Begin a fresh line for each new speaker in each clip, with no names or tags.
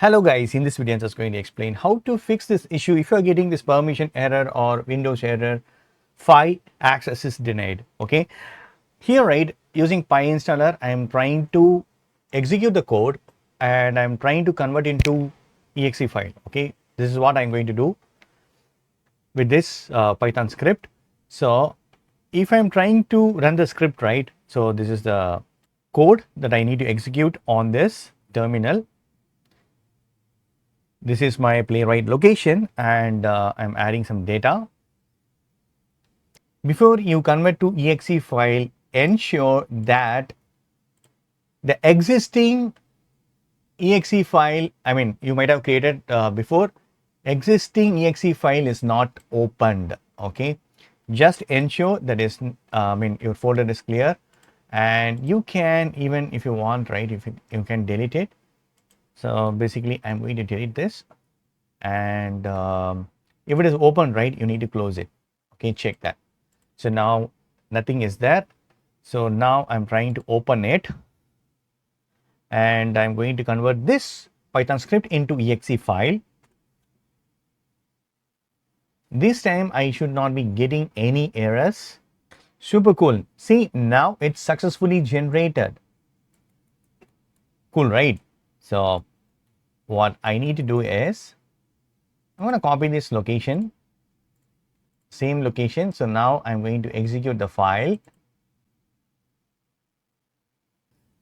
Hello guys, in this video I'm just going to explain how to fix this issue if you're getting this permission error or Windows error, file access is denied. Okay, here right, using PyInstaller I am trying to execute the code and I'm trying to convert into exe file. Okay, this is what I'm going to do with this Python script. So if I'm trying to run the script right, so this is the code that I need to execute on this terminal. This is my playwright location and I'm adding some data. Before you convert to exe file, ensure that the existing exe file, you might have created before, existing exe file is not opened. Okay, just ensure that is your folder is clear, and you can, even if you want, right, if you can delete it. So basically I'm going to delete this, and if it is open, right, you need to close it. Okay, check that. So now nothing is there. So now I'm trying to open it and I'm going to convert this Python script into exe file. This time I should not be getting any errors. Super cool. See, now it's successfully generated. Cool, right? So what I need to do is I'm going to copy this location, same location. So now I'm going to execute the file.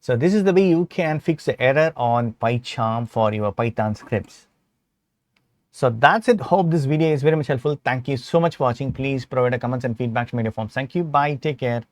So this is the way you can fix the error on PyCharm for your Python scripts. So that's it. Hope this video is very much helpful. Thank you so much for watching. Please provide a comments and feedback to my forms. Thank you. Bye. Take care.